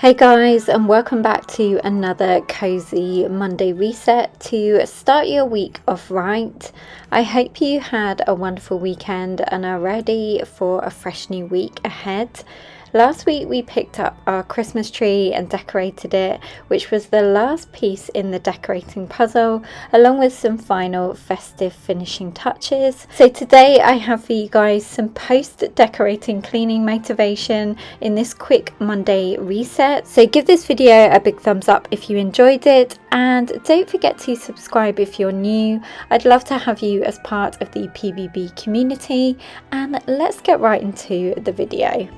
Hey guys, and welcome back to another cozy Monday reset to start your week off right. I hope you had a wonderful weekend and are ready for a fresh new week ahead. Last week we picked up our Christmas tree and decorated it, which was the last piece in the decorating puzzle, along with some final festive finishing touches. So today I have for you guys some post-decorating cleaning motivation in this quick Monday reset. So give this video a big thumbs up if you enjoyed it, and don't forget to subscribe if you're new. I'd love to have you as part of the PBB community, and let's get right into the video.